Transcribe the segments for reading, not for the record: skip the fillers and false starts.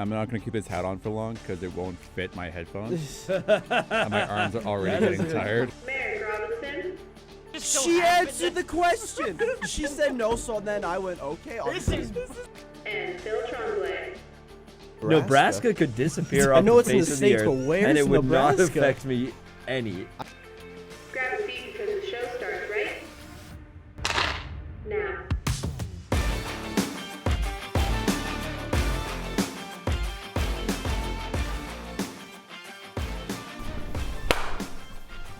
I'm not going to keep his hat on for long because it won't fit my headphones. And my arms are already getting tired. Marek Robinson. She answered the question. She said no, so then I went, okay. And Phil Tremblay. Nebraska could disappear off know the it's in face the of States, the but earth, where's and it would not Nebraska? affect me any. Grab a seat because the show starts right now.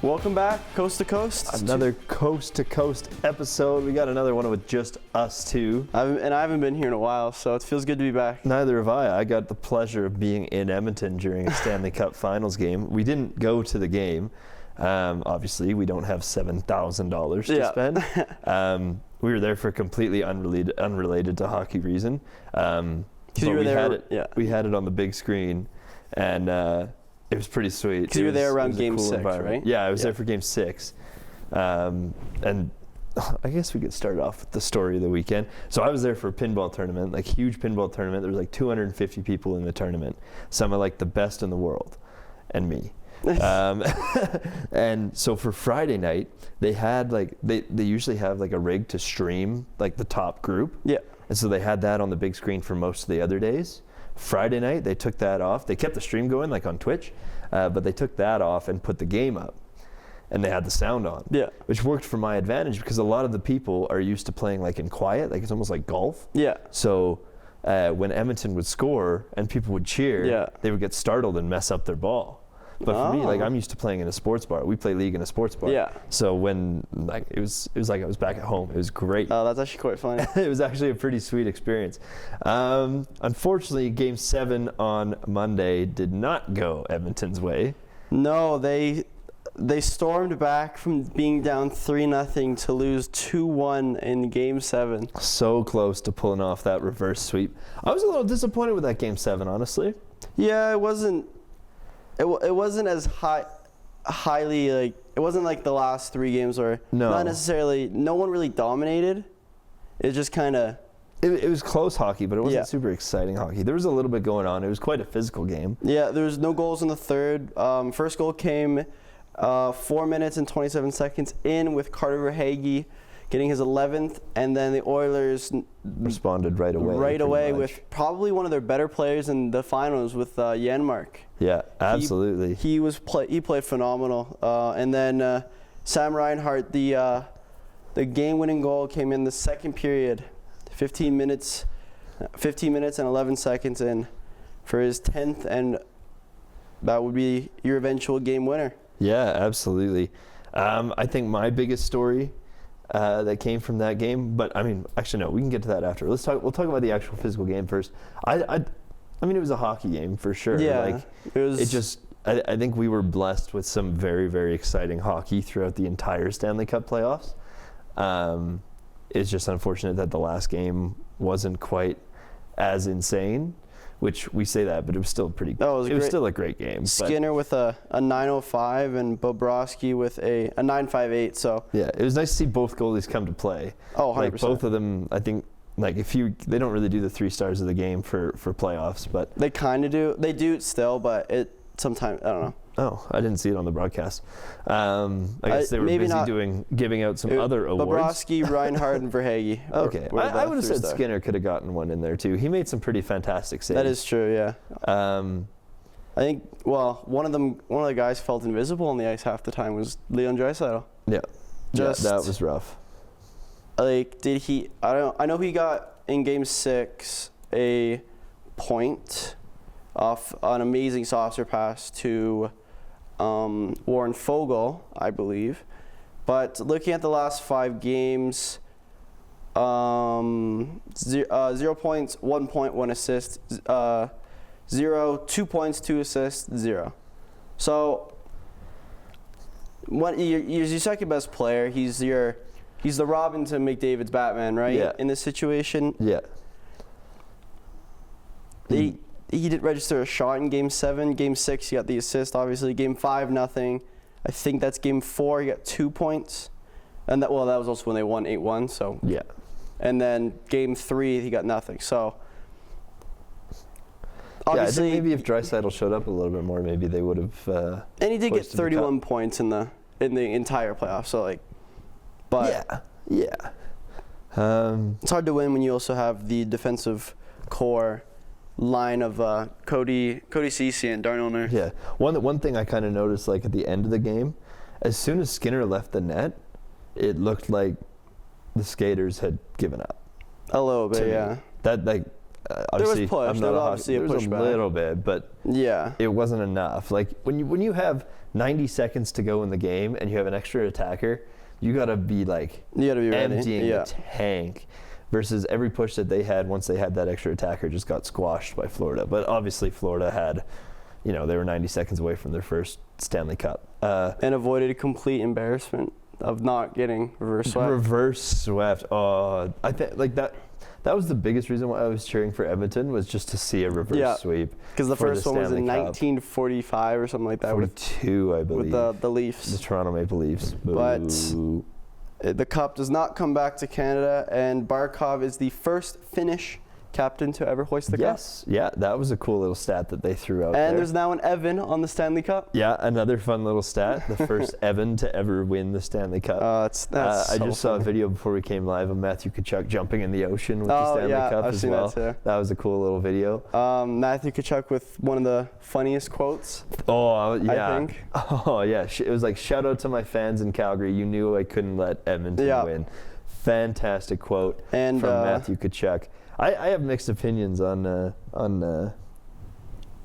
Welcome back, Coast to Coast. Another Coast to Coast episode. We got another one with just us two. I haven't been here in a while, so it feels good to be back. Neither have I. I got the pleasure of being in Edmonton during a Stanley Cup Finals game. We didn't go to the game. Obviously, we don't have $7,000 to spend. We were there for a completely unrelated to hockey reason. You were there, we had it on the big screen, and it was pretty sweet. Because you were there around Game 6, environment. right? Yeah, I was there for Game 6. And I guess we could start off with the story of the weekend. So I was there for a pinball tournament, like huge pinball tournament. There was like 250 people in the tournament. Some are like the best in the world, and me. And so for Friday night, they had like, they usually have like a rig to stream like the top group. Yeah. And so they had that on the big screen for most of the other days. Friday night, they took that off. They kept the stream going, like on Twitch, but they took that off and put the game up. And they had the sound on, which worked for my advantage because a lot of the people are used to playing like in quiet, like it's almost like golf. Yeah. So when Edmonton would score and people would cheer, they would get startled and mess up their ball. But for me, like I'm used to playing in a sports bar. We play league in a sports bar. Yeah. So when like it was like I was back at home. It was great. Oh, that's actually quite funny. It was actually a pretty sweet experience. Unfortunately, Game 7 on Monday did not go Edmonton's way. No, they stormed back from being down 3-0 to lose 2-1 in Game 7. So close to pulling off that reverse sweep. I was a little disappointed with that Game 7, honestly. Yeah, it wasn't as highly like, it wasn't like the last 3 games where not necessarily, no one really dominated. It just kind of... It was close hockey, but it wasn't super exciting hockey. There was a little bit going on. It was quite a physical game. Yeah, there was no goals in the third. First goal came 4 minutes and 27 seconds in with Carter Verhaeghe getting his 11th, and then the Oilers responded right away. Right away with probably one of their better players in the finals with Ullmark. Yeah, absolutely. He played phenomenal, and then Sam Reinhart, the game-winning goal came in the second period, 15 minutes and 11 seconds in for his 10th, and that would be your eventual game winner. Yeah, absolutely. I think my biggest story that came from that game, but I mean, actually no, we can get to that after. We'll talk about the actual physical game first. I mean, it was a hockey game for sure. Yeah, like, I think we were blessed with some very, very exciting hockey throughout the entire Stanley Cup playoffs. It's just unfortunate that the last game wasn't quite as insane, which we say that, but it was still pretty. Oh, it was still a great game. Skinner with a 9.05 and Bobrovsky with a 9.58. So yeah, it was nice to see both goalies come to play. Oh, 100%. Like both of them, I think. Like they don't really do the 3 stars of the game for playoffs, but they kind of do. They do still, but it sometimes I don't know. Oh, I didn't see it on the broadcast. I guess they were busy giving out some other awards. Bobrovsky, Reinhart, and Verhaeghe. Okay, I would have said Skinner could have gotten one in there too. He made some pretty fantastic saves. That is true. Yeah. I think one of the guys felt invisible on the ice half the time was Leon Draisaitl. Yeah. That was rough. Like, did he? I know he got in Game 6 a point off an amazing saucer pass to Warren Foegele, I believe. But looking at the last 5 games, 0 points, 1 point, 1 assist, 0, 2 points, 2 assists, 0. So, he's your second best player. He's the Robin to McDavid's Batman, right? Yeah. In this situation. Yeah. He did register a shot in Game 7. Game 6, he got the assist, obviously. Game 5, nothing. I think that's Game 4, he got 2 points. And that was also when they won 8-1, so. Yeah. And then Game 3, he got nothing. So Obviously, I think maybe if Draisaitl showed up a little bit more, maybe they would have. and he did get pushed to the 31 cup. points in the entire playoff. So like, but yeah. it's hard to win when you also have the defensive core line of Cody Ceci and Darnell Nurse. Yeah. One thing I kind of noticed, like at the end of the game, as soon as Skinner left the net, it looked like the skaters had given up. A little bit, to me. yeah. That like obviously push. I'm There not was a obviously a there was a pushback. little bit, but Yeah. it wasn't enough. Like when you have 90 seconds to go in the game and you have an extra attacker, you got to be like You got to be ready. emptying Yeah. the tank. Versus every push that they had once they had that extra attacker just got squashed by Florida. But obviously Florida had, they were 90 seconds away from their first Stanley Cup. And avoided a complete embarrassment of not getting reverse swept. Reverse swept. Oh, I think like that. That was the biggest reason why I was cheering for Edmonton, was just to see a reverse sweep. Because the for first one was in Stanley Cup. 1945 or something like that 42, I believe. with the Leafs. The Toronto Maple Leafs. But Boo. the cup does not come back to Canada, and Barkov is the first Finnish captain to ever hoist the cup. Yes, yeah, that was a cool little stat that they threw out there. And there's now an Evan on the Stanley Cup. Yeah, another fun little stat. The first Evan to ever win the Stanley Cup. That's I so just saw a funny. video before we came live of Matthew Tkachuk jumping in the ocean with the Stanley Cup I've as seen well. that too. That was a cool little video. Matthew Tkachuk with one of the funniest quotes. Oh, yeah. I think. Oh, yeah. It was like, shout out to my fans in Calgary. You knew I couldn't let Edmonton win. Fantastic quote And, from Matthew Tkachuk. I have mixed opinions on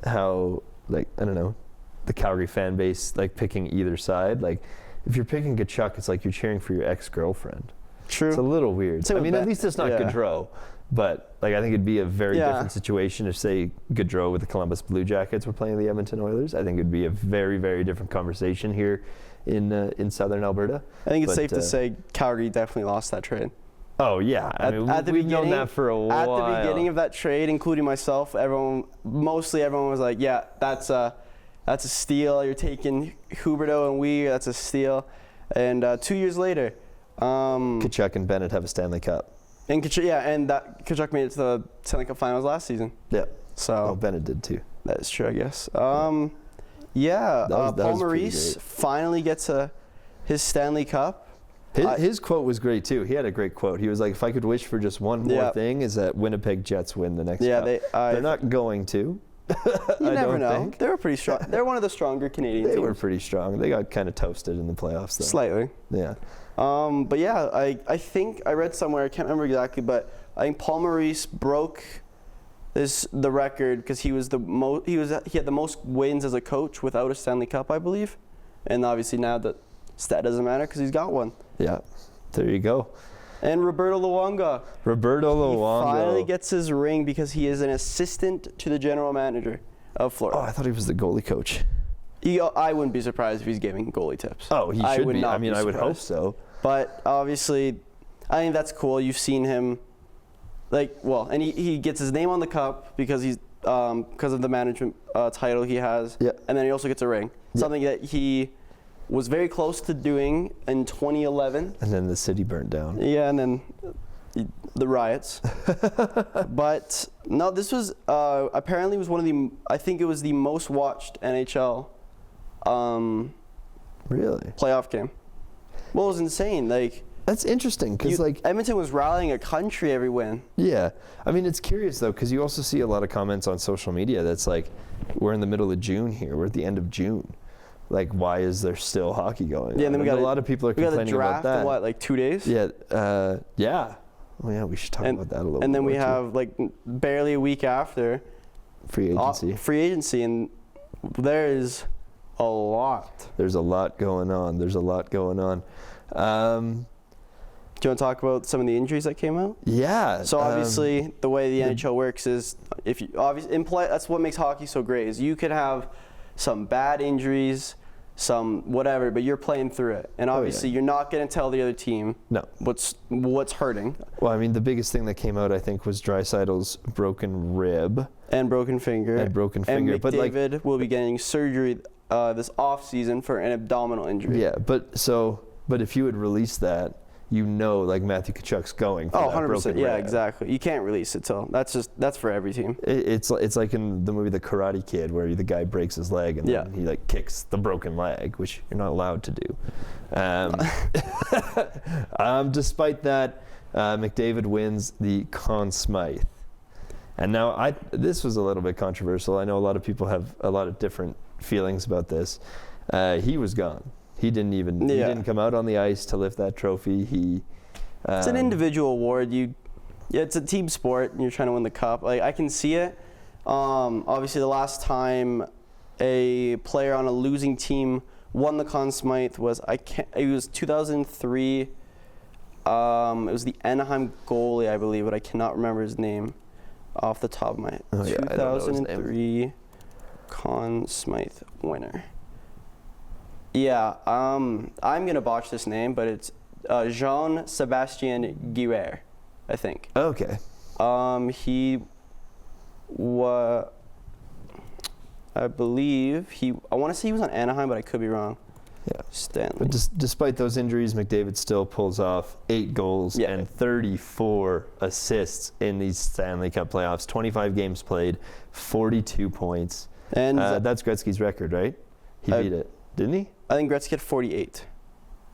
how, like, I don't know, the Calgary fan base, like, picking either side. Like, if you're picking Tkachuk, it's like you're cheering for your ex-girlfriend. True. It's a little weird. Same I with mean, at least it's not Gaudreau. But, like, I think it'd be a very different situation if, say, Gaudreau with the Columbus Blue Jackets were playing the Edmonton Oilers. I think it'd be a very, very different conversation here in southern Alberta. I think it's safe to say Calgary definitely lost that trade. Oh, yeah. I mean, we've known that for a while. At the beginning of that trade, including myself, mostly everyone was like, yeah, that's a steal. You're taking Huberdeau and Weir, that's a steal. And 2 years later. Tkachuk and Bennett have a Stanley Cup. And Tkachuk made it to the Stanley Cup Finals last season. Yeah. So Bennett did too. That is true, I guess. That Paul was pretty Maurice great. finally gets his Stanley Cup. His quote was great too. He had a great quote. He was like, "If I could wish for just one more thing, is that Winnipeg Jets win the next cup." They're not going to. You never know. Think. They were pretty strong. They're one of the stronger Canadian teams. They were pretty strong. They got kind of toasted in the playoffs though. Slightly. Yeah. But yeah, I think I read somewhere, I can't remember exactly, but I think Paul Maurice broke the record because he had the most wins as a coach without a Stanley Cup, I believe. And obviously now that doesn't matter because he's got one. Yeah. There you go. And Roberto Luongo. He finally gets his ring because he is an assistant to the general manager of Florida. Oh, I thought he was the goalie coach. I wouldn't be surprised if he's giving goalie tips. Oh, he should be. I mean, I would hope surprised. so. But obviously, I think that's cool. You've seen him, and he gets his name on the cup because he's because of the management title he has. Yeah. And then he also gets a ring, something that he was very close to doing in 2011. And then the city burnt down. Yeah, and then the riots. But no, this was apparently was one of the. I think it was the most watched NHL. Really? Playoff game. Well, it was insane. That's interesting because Edmonton was rallying a country every win. Yeah, I mean it's curious though because you also see a lot of comments on social media that's like, we're in the middle of June here. We're at the end of June. Like, why is there still hockey going on? Yeah, and then we got a lot of people are complaining about that. We got the draft in what, 2 days? Yeah, yeah. Well, yeah, we should talk about that a little bit. And then we more, have barely a week after free agency. And there is a lot. There's a lot going on. Do you want to talk about some of the injuries that came out? Yeah. So obviously, the way the NHL works is that's what makes hockey so great. Is you could have some bad injuries, some whatever, but you're playing through it, and obviously you're not going to tell the other team what's hurting. Well, I mean, the biggest thing that came out, I think, was Draisaitl's broken rib and broken finger. And McDavid will be getting surgery this off season for an abdominal injury. Yeah, but if you had released that, like Matthew Tkachuk's going for Oh, that 100%. broken Yeah, rib. exactly. You can't release it till that's for every team. It's like in the movie The Karate Kid, where the guy breaks his leg and then he like kicks the broken leg, which you're not allowed to do. Despite that, McDavid wins the Conn Smythe. And now this was a little bit controversial. I know a lot of people have a lot of different feelings about this. He was gone. He didn't come out on the ice to lift that trophy. It's an individual award. It's a team sport, and you're trying to win the cup. Like, I can see it. Obviously, the last time a player on a losing team won the Conn Smythe was it was 2003. It was the Anaheim goalie, I believe, but I cannot remember his name off the top of my head. 2003 Conn Smythe winner. Yeah, I'm gonna botch this name, but it's Jean-Sébastien Guerre, I think. Okay. He was, I want to say he was on Anaheim, but I could be wrong. Yeah. Stanley. But despite those injuries, McDavid still pulls off 8 goals and 34 assists in these Stanley Cup playoffs. 25 games played, 42 points. And that's Gretzky's record, right? He beat it, didn't he? I think Gretzky had 48.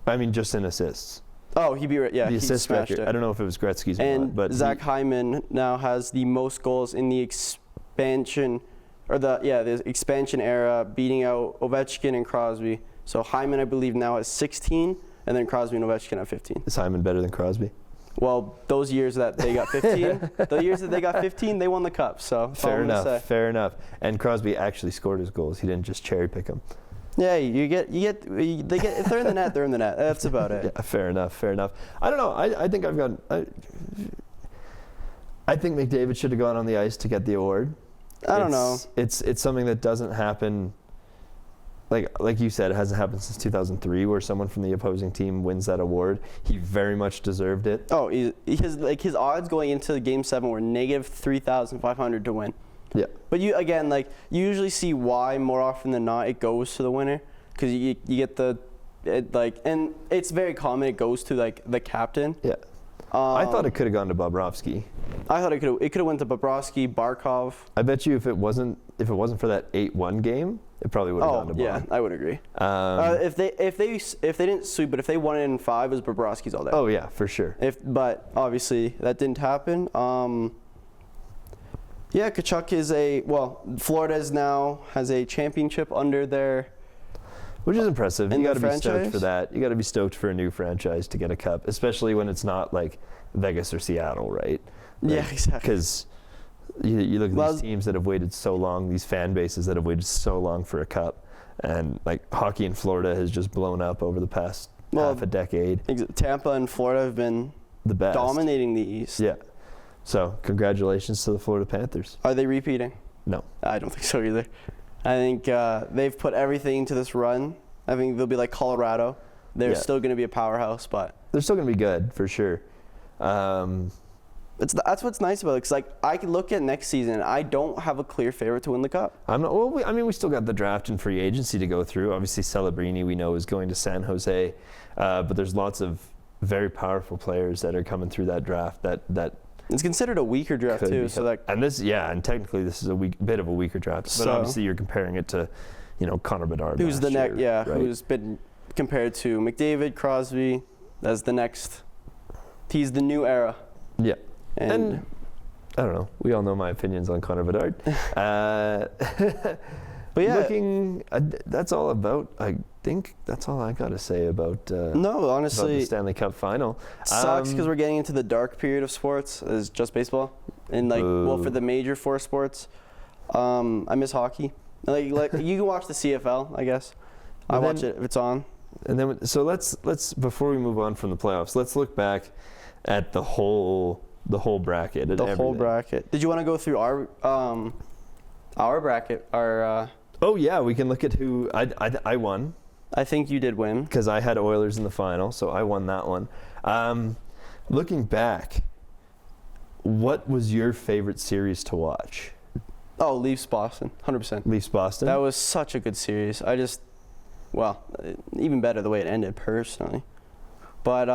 I mean, just in assists. Oh, he the assist record. it. I don't know if it was Gretzky's or and not, but Zach Hyman now has the most goals in the expansion, or the expansion era, beating out Ovechkin and Crosby. So Hyman, I believe, now has 16, and then Crosby and Ovechkin have 15. Is Hyman better than Crosby? Well, those years that they got 15, they won the cup. So fair enough. And Crosby actually scored his goals. He didn't just cherry pick them. Yeah, they get if they're in the net, they're in the net. That's about it. Yeah, fair enough. I don't know. I think I think McDavid should have gone on the ice to get the award. I don't know. It's something that doesn't happen. Like you said, it hasn't happened since 2003, where someone from the opposing team wins that award. He very much deserved it. Oh, his odds going into Game 7 were negative 3,500 to win. Yeah. But you usually see why more often than not it goes to the winner, because you get and it's very common it goes to the captain. Yeah. I thought it could have gone to Bobrovsky. I thought it could have went to Bobrovsky, Barkov. I bet you if it wasn't for that 8-1 game, it probably would have gone to Bob. Yeah, I would agree. If they didn't sweep, but if they won it in 5, it was Bobrovsky's all day. Oh yeah, for sure. But obviously that didn't happen. Yeah, Tkachuk Florida now has a championship under their. Which is impressive. You got to be stoked franchise? for that. You got to be stoked for a new franchise to get a cup, especially when it's not like Vegas or Seattle, right? Yeah, exactly. Because you look at these teams that have waited so long, these fan bases that have waited so long for a cup, and like hockey in Florida has just blown up over the past half a decade. Tampa and Florida have been the best, dominating the East. Yeah. So congratulations to the Florida Panthers. Are they repeating? No. I don't think so either. I think they've put everything into this run. I think they'll be like Colorado. They're still going to be a powerhouse, but they're still going to be good for sure. That's what's nice about it. Because I can look at next season, and I don't have a clear favorite to win the cup. We still got the draft and free agency to go through. Obviously, Celebrini we know is going to San Jose, but there's lots of very powerful players that are coming through that draft that. It's considered a weaker draft too, and technically this is a bit of a weaker draft. But obviously you're comparing it to, Connor Bedard. Who's the next? Yeah, right? Who's been compared to McDavid, Crosby as the next. He's the new era. Yeah, and I don't know. We all know my opinions on Connor Bedard. But yeah, that's all about. I think that's all I got to say about. No, honestly, about the Stanley Cup final. Sucks because we're getting into the dark period of sports. Is just baseball, and for the major 4 sports, I miss hockey. Like you can watch the CFL, I guess. I watch it if it's on. And then let's before we move on from the playoffs, let's look back at the whole bracket. Whole bracket. Did you want to go through our bracket? Oh yeah, we can look at who I won. I think you did win because I had Oilers in the final, so I won that one. Looking back, what was your favorite series to watch? Oh, Leafs Boston, 100%. Leafs Boston. That was such a good series. Even better the way it ended personally. But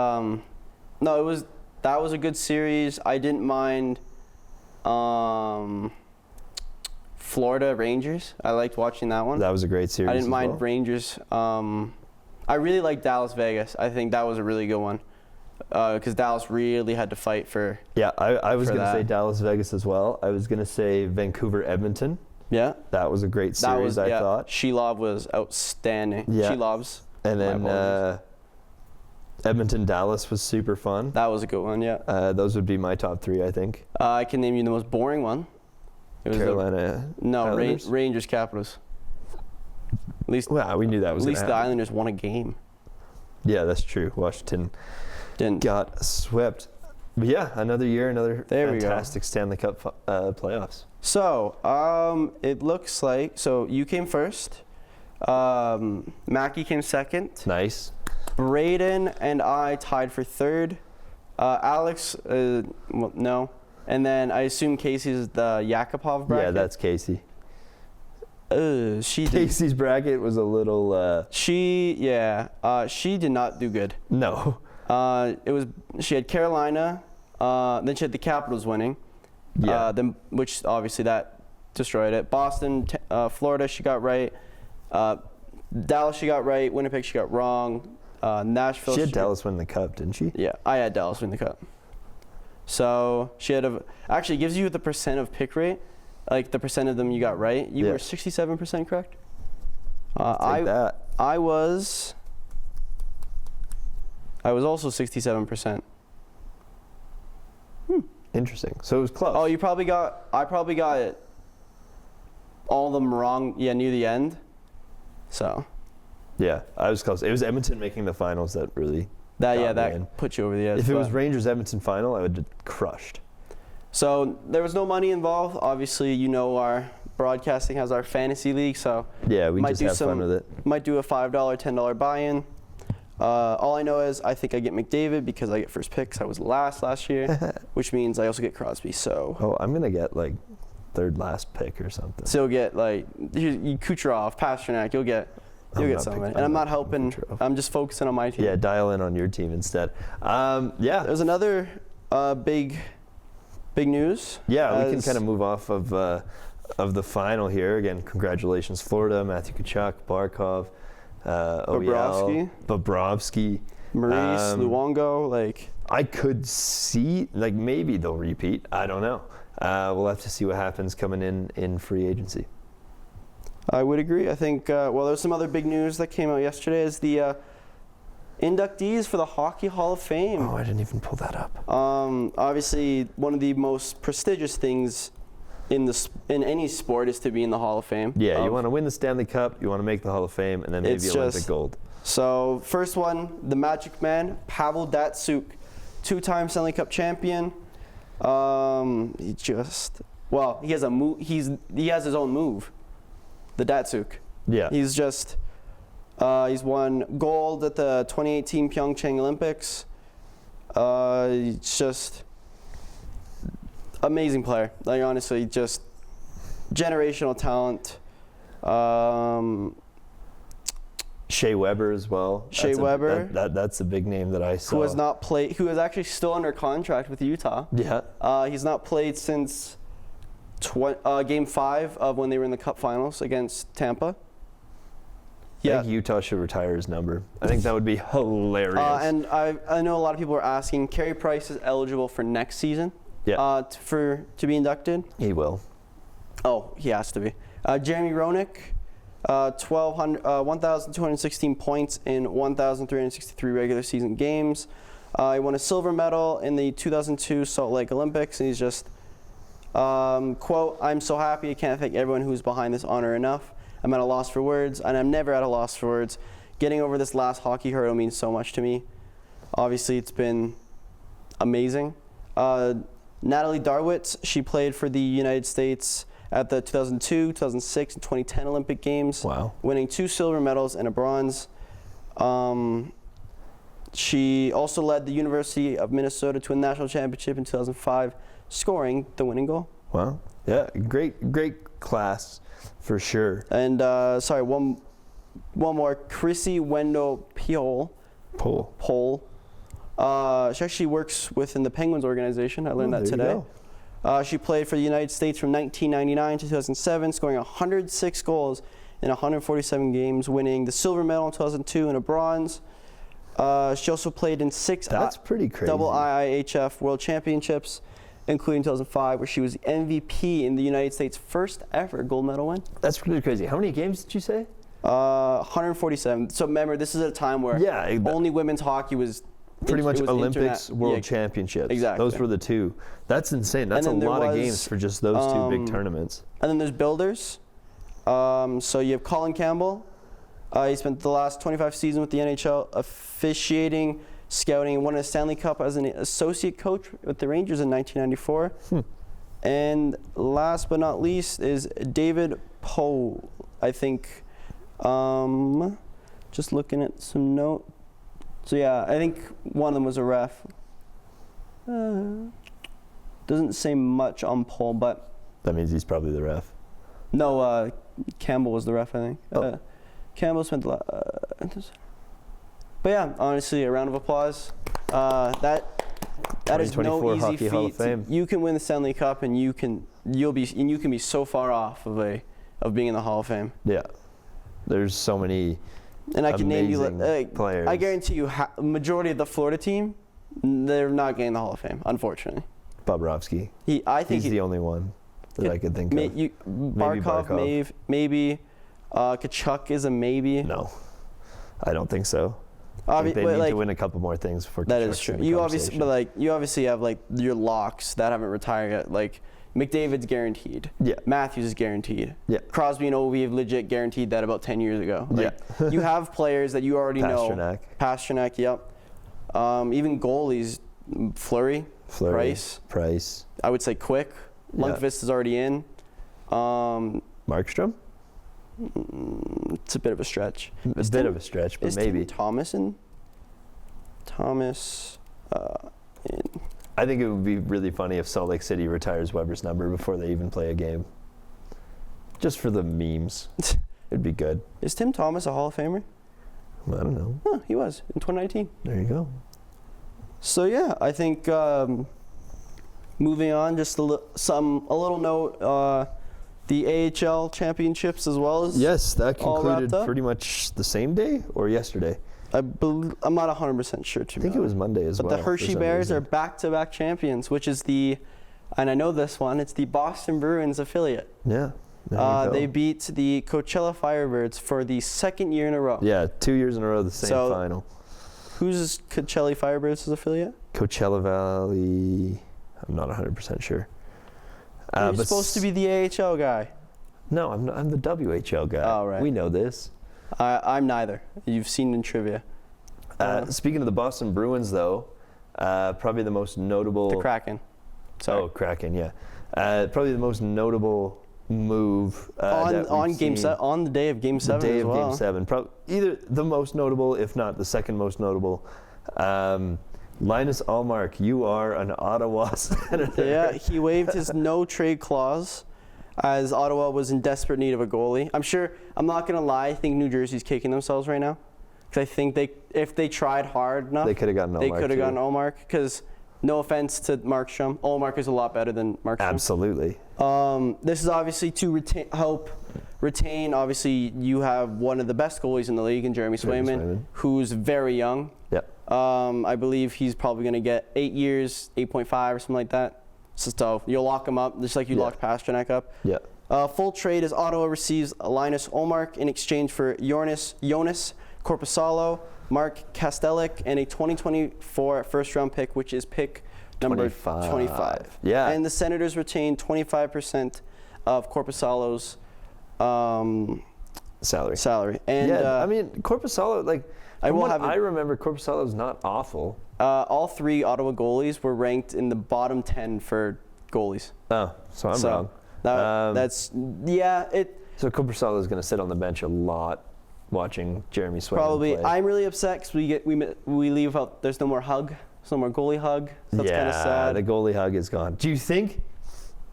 No, that was a good series. I didn't mind Florida Rangers. I liked watching that one. That was a great series. I didn't as mind well. Rangers. I really liked Dallas Vegas. I think that was a really good one because Dallas really had to fight for. Yeah, I was for going to say that. Dallas Vegas as well. I was going to say Vancouver Edmonton. Yeah. That was a great That series, was, I yeah, thought. Shelov was outstanding. Yeah. Shelov's. And My then apologies. Edmonton Dallas was super fun. That was a good one, yeah. Those would be my top three, I think. I can name you the most boring one. It was Carolina. Islanders? Rangers Capitals. At least, Well, we knew that was at least gonna the happen. Islanders won a game. Yeah, that's true. Washington Didn't. got swept. But yeah, another year, another There we go. fantastic Stanley Cup playoffs. So, it looks like, so you came first. Mackie came second. Nice. Braden and I tied for third. Alex, well, no. And then I assume Casey's the Yakupov bracket. Yeah, that's Casey. She did. Casey's bracket was a little. She did not do good. No. She had Carolina, then she had the Capitals winning. Yeah. Then which obviously that destroyed it. Boston, Florida, she got right. Dallas, she got right. Winnipeg, she got wrong. Nashville. She had Dallas win the cup, didn't she? Yeah, I had Dallas win the cup. So she had actually gives you the percent of pick rate, like the percent of them you got right. You Yeah. were 67% correct. Take that. I was also 67%. Interesting. So it was close. Oh, I probably got it. All of them wrong. Yeah, near the end. So Yeah, I was close. It was Edmonton making the finals that really. got me in. that put you over the edge. If it was but- Rangers Edmonton final, I would have crushed. So there was no money involved. Obviously, our broadcasting has our fantasy league, so Yeah, we might just do have fun with it. Might do a $5, $10 buy-in. All I know is I think I get McDavid because I get first pick 'cause I was last year, which means I also get Crosby. So Oh, I'm gonna get like third last pick or something. you'll get like you Kucherov, Pasternak. You'll get not somebody. picking- And I'm not not helping. Kucherov. I'm just focusing on my team. Yeah, dial in on your team instead. Yeah, There's another big news. yeah, we can as- kind of move off of the final here. Again, congratulations, Florida, Matthew Tkachuk, Barkov, Bobrovsky. Bobrovsky. Maurice, Luongo, like I could see, like, maybe they'll repeat. I don't know. We'll have to see what happens coming in free agency. I would agree. I think, there's some other big news that came out yesterday is the inductees for the Hockey Hall of Fame. Oh, I didn't even pull that up. Obviously, one of the most prestigious things in any sport is to be in the Hall of Fame. Yeah, you want to win the Stanley Cup, you want to make the Hall of Fame, and then maybe It's Olympic just- gold. So, first one, the Magic Man, Pavel Datsyuk, two-time Stanley Cup champion. He has a move. He has his own move, the Datsyuk. Yeah. He's won gold at the 2018 Pyeongchang Olympics. He's just amazing player. Like, honestly, just generational talent. Shea Weber as well. Shea Weber. That's a big name that I saw. Who has not played? Who is actually still under contract with Utah. Yeah. He's not played since Game 5 of when they were in the Cup Finals against Tampa. I think Utah should retire his number. I think that would be hilarious. And I know a lot of people are asking. Carey Price is eligible for next season. Yeah. To be inducted. He will. Oh, he has to be. Jeremy Roenick, 1,216 points in 1,363 regular season games. He won a silver medal in the 2002 Salt Lake Olympics, and he's just, quote, "I'm so happy. I can't thank everyone who's behind this honor enough. I'm at a loss for words, and I'm never at a loss for words. Getting over this last hockey hurdle means so much to me. Obviously, it's been amazing." Natalie Darwitz, she played for the United States at the 2002, 2006, and 2010 Olympic Games. Wow. Winning 2 silver medals and a bronze. She also led the University of Minnesota to a national championship in 2005, scoring the winning goal. Wow. Yeah, great class for sure. And one more, Chrissy Wendell Pole. She actually works within the Penguins organization. I learned that there you today. She played for the United States from 1999 to 2007, scoring 106 goals in 147 games, winning the silver medal in 2002 and a bronze. She also played in 6 That's pretty crazy. double IIHF World Championships, including 2005, where she was the MVP in the United States' first ever gold medal win. That's pretty crazy. How many games did you say? 147. So remember, this is a time where only women's hockey was pretty much was Olympics, World Championships. Exactly. Those were the two. That's insane. That's a lot of games for just those two big tournaments. And then there's builders. So you have Colin Campbell. He spent the last 25 seasons with the NHL officiating, scouting, and won a Stanley Cup as an associate coach with the Rangers in 1994. And last but not least is David Poe, I think. Just looking at some notes. So yeah, I think one of them was a ref. Doesn't say much on Poe, but that means he's probably the ref. No, Campbell was the ref, I think. Campbell spent the but yeah, honestly, a round of applause. That is no easy Hockey Hall of feat. Fame. You can win the Stanley Cup, and you can be so far off of being in the Hall of Fame. Yeah, there's so many. And I can name you players. I guarantee you, majority of the Florida team, they're not getting the Hall of Fame, unfortunately. Bobrovsky. He's the only one that I could think of. Barkov, maybe. Kachuk is a maybe. No, I don't think so. They need to win a couple more things before. That is true. You obviously have like your locks that haven't retired yet. Like McDavid's guaranteed. Yeah. Matthews is guaranteed. Yeah. Crosby and Ovi have legit guaranteed that about 10 years ago. Like, you have players that you already know. Pasternak. Yep. Even goalies, Fleury, Price. I would say Quick. Lundqvist is already in. Markstrom. It's a bit of a stretch. But maybe. Tim Thomas in? I think it would be really funny if Salt Lake City retires Weber's number before they even play a game. Just for the memes. It'd be good. Is Tim Thomas a Hall of Famer? I don't know. Oh, he was in 2019. There you go. So yeah, I think moving on, just a little note. The AHL championships as well as yes, that concluded pretty much the same day or yesterday. I'm not 100% sure. I think it was Monday as well. But the Hershey Bears are back-to-back champions, which is and I know this one, it's the Boston Bruins affiliate. Yeah. They beat the Coachella Firebirds for the second year in a row. Yeah, 2 years in a row, the same final. Who's Coachella Firebirds' affiliate? Coachella Valley. I'm not 100% sure. You're supposed to be the AHL guy. No, I'm not, I'm the WHL guy. Oh, right. We know this. I'm neither. You've seen in trivia. Speaking of the Boston Bruins, though, probably the most notable. The Kraken. Sorry. Oh, Kraken, yeah. Probably the most notable move on the day of Game 7 as well. Game 7. Either the most notable, if not the second most notable. Linus Ullmark, you are an Ottawa Senator. Yeah, he waived his no-trade clause as Ottawa was in desperate need of a goalie. I'm not going to lie, I think New Jersey's kicking themselves right now. Because I think if they tried hard enough, they could have gotten Ullmark. Because no offense to Markstrom, Ullmark is a lot better than Markstrom. Absolutely. This is obviously to help retain. Obviously, you have one of the best goalies in the league in Jeremy Swayman, who's very young. Yep. I believe he's probably going to get 8 years, 8.5 or something like that. So you'll lock him up, just like you locked Pasternak up. Yeah. Full trade as Ottawa receives Linus Ullmark in exchange for Jonas Korpisalo, Mark Kastelik, and a 2024 first-round pick, which is pick number 25. Yeah. And the Senators retain 25% of Korpisalo's salary. And I mean, Korpisalo, I remember Korpisalo's not awful. All three Ottawa goalies were ranked in the bottom 10 for goalies. Oh, so I'm wrong. So Korpisalo is going to sit on the bench a lot, watching Jeremy Swayman probably play. I'm really upset because we leave out. There's no more hug. There's no more goalie hug. So that's kind of sad. The goalie hug is gone. Do you think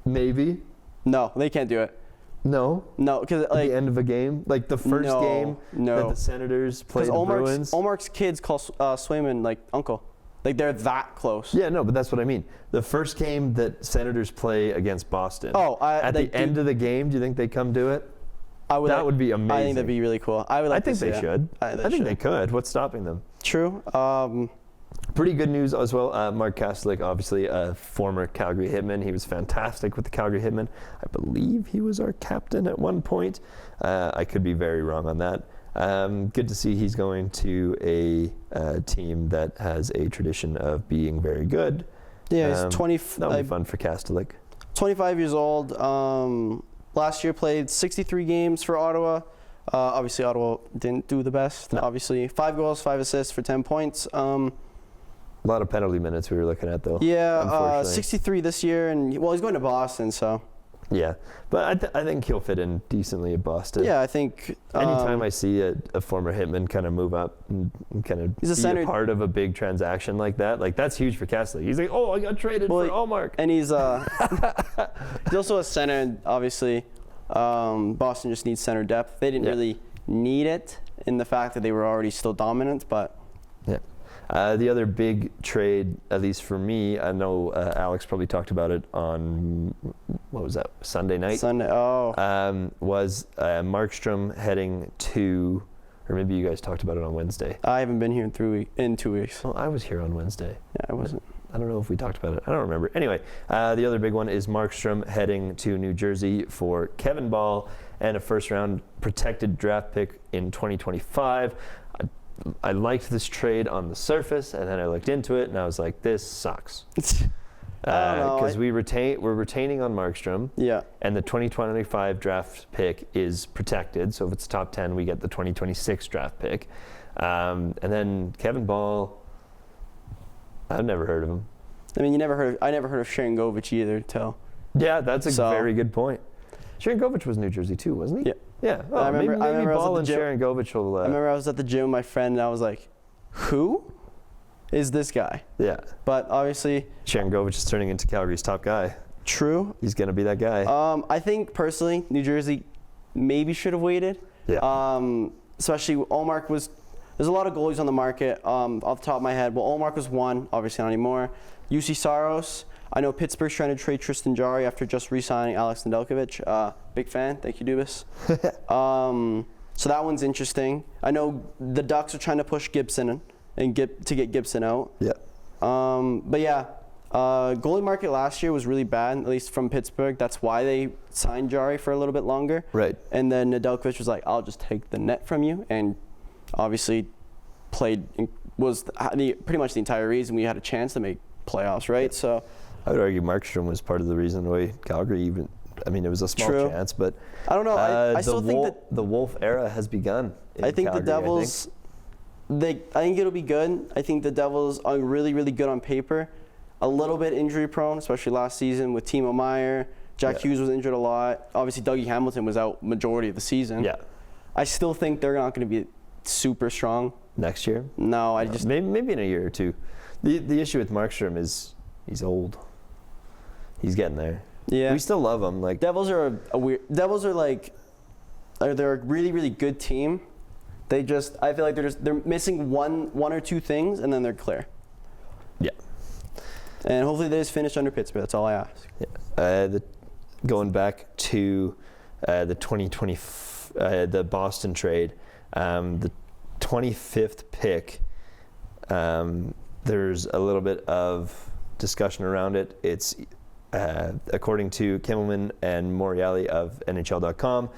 maybe? No, they can't do it. No, because at the end of a game, like the first game that the Senators played the Bruins. Ullmark's kids call Swayman like uncle. Like, they're that close. Yeah, no, but that's what I mean. The first game that Senators play against Boston. At the end of the game, do you think they come do it? That would be amazing. I think that'd be really cool. I think they should. I think they could. What's stopping them? True. Pretty good news as well. Mark Kastelik, obviously a former Calgary Hitman. He was fantastic with the Calgary Hitman. I believe he was our captain at one point. I could be very wrong on that. Good to see he's going to a team that has a tradition of being very good. Yeah, he's 20. That'll be fun for Kastelik. 25 years old. Last year played 63 games for Ottawa. Obviously, Ottawa didn't do the best. No. Obviously, 5 goals, 5 assists for 10 points. A lot of penalty minutes we were looking at, though. Yeah, 63 this year, and he's going to Boston, so. Yeah, but I think he'll fit in decently at Boston. Yeah, I think. Anytime I see a former Hitman kind of move up and kind of be a part of a big transaction like that, that's huge for Kastelik. He's like, I got traded for Ullmark. And he's he's also a center, and obviously Boston just needs center depth. They didn't really need it in the fact that they were already still dominant, but. Yeah. The other big trade, at least for me, I know Alex probably talked about it on, what was that, Sunday night? Was Markstrom heading to, or maybe you guys talked about it on Wednesday. I haven't been here in 2 weeks. Well, I was here on Wednesday. Yeah, I wasn't. I don't know if we talked about it. I don't remember. Anyway, the other big one is Markstrom heading to New Jersey for Kevin Ball and a first-round protected draft pick in 2025. I liked this trade on the surface, and then I looked into it, and I was like, "This sucks." Because we're retaining on Markstrom. Yeah. And the 2025 draft pick is protected, so if it's top 10, we get the 2026 draft pick. And then Kevin Ball, I've never heard of him. I mean, I never heard of Sharangovich either. Yeah, that's a very good point. Sharangovich was New Jersey too, wasn't he? Yeah. Yeah. Oh, I remember Ball and Sharangovich will. I remember I was at the gym with my friend, and I was like, "Who is this guy?" Yeah. But obviously, Sharangovich is turning into Calgary's top guy. True. He's gonna be that guy. I think personally, New Jersey maybe should have waited. Yeah. Especially Ullmark was. There's a lot of goalies on the market. Off the top of my head, well, Ullmark was one. Obviously not anymore. UC Saros. I know Pittsburgh's trying to trade Tristan Jarry after just re-signing Alex Nedeljkovic. Big fan. Thank you, Dubas. So that one's interesting. I know the Ducks are trying to push Gibson and get Gibson out. Yeah. But yeah, goalie market last year was really bad, at least from Pittsburgh. That's why they signed Jarry for a little bit longer. Right. And then Nedeljkovic was like, "I'll just take the net from you," and obviously was pretty much the entire reason we had a chance to make playoffs, right? So. I would argue Markstrom was part of the reason why Calgary even. I mean, it was a small chance, but I don't know. I still think that the Wolf era has begun. I think Calgary, the Devils. I think it'll be good. I think the Devils are really, really good on paper. A little bit injury prone, especially last season with Timo Meier. Jack Hughes was injured a lot. Obviously, Dougie Hamilton was out majority of the season. Yeah. I still think they're not going to be super strong next year. No, maybe in a year or two. The issue with Markstrom is he's old. He's getting there. Yeah. We still love him. Like Devils are they're a really, really good team. I feel like they're missing one or two things, and then they're clear. Yeah. And hopefully they just finish under Pittsburgh. That's all I ask. Yeah. Going back to the 2020 the Boston trade, the 25th pick. There's a little bit of discussion around it. It's according to Kimmelman and Moriali of NHL.com,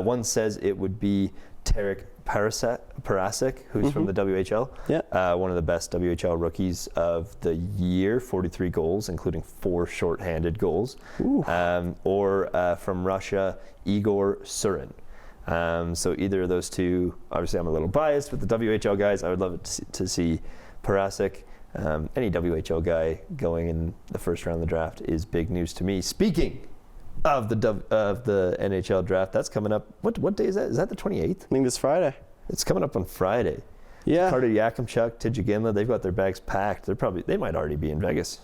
one says it would be Tarek Parasek, who's from the WHL. Yeah. One of the best WHL rookies of the year, 43 goals, including 4 shorthanded goals. Or from Russia, Igor Surin. So either of those two, obviously I'm a little biased with the WHL guys. I would love to see Parasek. Any WHL guy going in the first round of the draft is big news to me. Speaking of the NHL draft, that's coming up. What day is that? Is that the 28th? I think this Friday. It's coming up on Friday. Yeah. Carter Yakimchuk, Tijagimla, they've got their bags packed. They might already be in Vegas.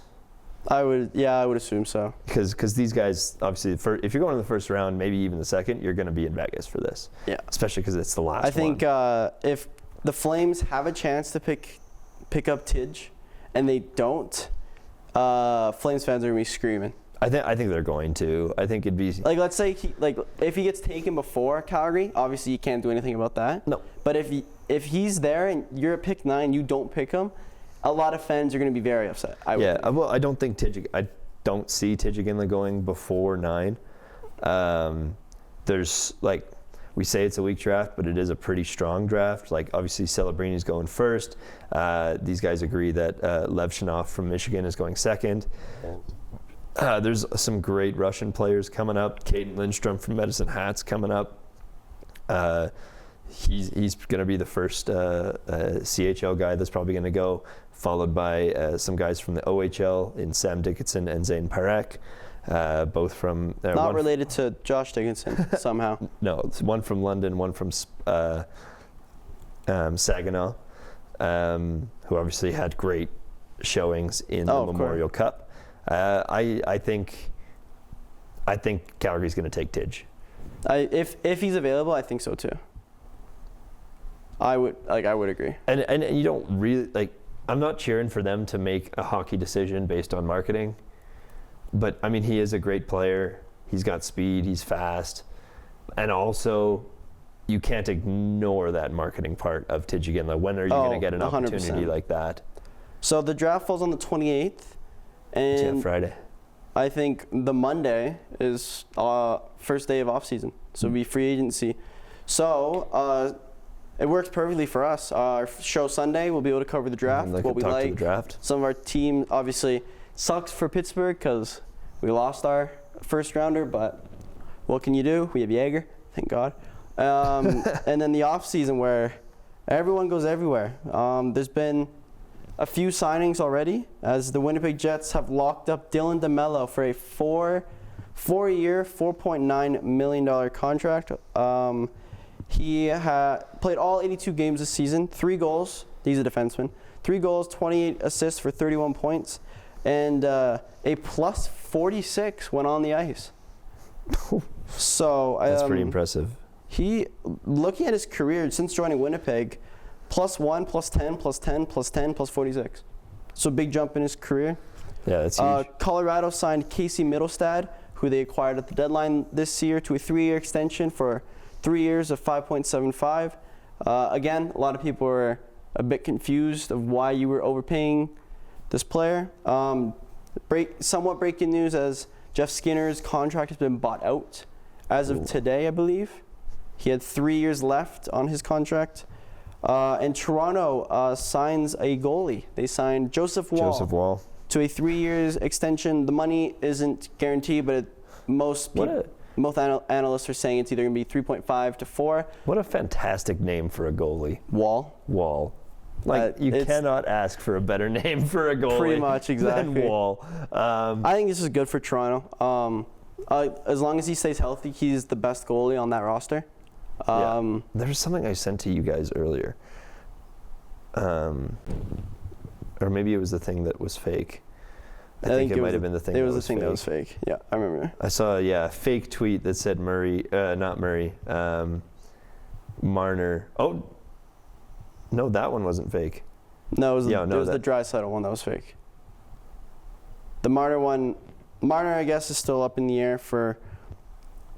I would assume so. Because these guys, obviously, if you're going in the first round, maybe even the second, you're going to be in Vegas for this. Yeah. Especially because it's the last one. I think if the Flames have a chance to pick up Tidge, and they don't, Flames fans are gonna be screaming. I think they're going to. I think it'd be Like, let's say if he gets taken before Calgary, obviously you can't do anything about that. No. But if he's there and you're at pick 9, you don't pick him, a lot of fans are going to be very upset. I don't think I don't see Tidgeginla going before 9. There's like, we say it's a weak draft, but it is a pretty strong draft. Like, obviously Celebrini's going first. These guys agree that HHOF from Michigan is going second. There's some great Russian players coming up. Caden Lindstrom from Medicine Hat's coming up. He's going to be the first CHL guy that's probably going to go, followed by some guys from the OHL in Sam Dickinson and Zane Parek, both from... Not related to Josh Dickinson somehow. No, it's one from London, one from Saginaw, who obviously had great showings in the Memorial Cup. I think Calgary's going to take Tidge. If he's available, I think so too. I would agree. And you don't really like. I'm not cheering for them to make a hockey decision based on marketing, but I mean, he is a great player. He's got speed. He's fast, and also you can't ignore that marketing part of Tidgeginla. When are you going to get an opportunity 100%. like that? So the draft falls on the 28th, and Friday. I think the Monday is first day of off-season, so it'll be free agency. So it works perfectly for us. Our show Sunday, we'll be able to cover the draft, what we like. Some of our team obviously sucks for Pittsburgh because we lost our first rounder, but what can you do? We have Jaeger, thank God. And then the off-season where everyone goes everywhere. There's been a few signings already, as the Winnipeg Jets have locked up Dylan DeMello for a four-year, $4.9 million contract. He played all 82 games this season, 3 goals. He's a defenseman. 3 goals, 28 assists for 31 points, and a plus 46 when on the ice. So that's pretty impressive. He, looking at his career since joining Winnipeg, +1, +10, +10, +10, +46. So big jump in his career. Yeah, that's huge. Colorado signed Casey Middlestad, who they acquired at the deadline this year, to a 3-year extension for 3 years of $5.75. Again, a lot of people were a bit confused of why you were overpaying this player. Somewhat breaking news, as Jeff Skinner's contract has been bought out as of today, I believe. He had 3 years left on his contract. And Toronto signs a goalie. They signed Joseph Wall to a 3 years extension. The money isn't guaranteed, but most analysts are saying it's either going to be 3.5 to 4. What a fantastic name for a goalie. Wall. Like, you cannot ask for a better name for a goalie. Pretty much, exactly. Than Wall. I think this is good for Toronto. As long as he stays healthy, he's the best goalie on that roster. There was something I sent to you guys earlier. Or maybe it was the thing that was fake. I think it might have been the thing that was fake. It was the thing that was fake. Yeah, I remember. I saw a fake tweet that said Marner. Oh, no, that one wasn't fake. No, it was the Draisaitl one that was fake. The Marner one, I guess, is still up in the air for...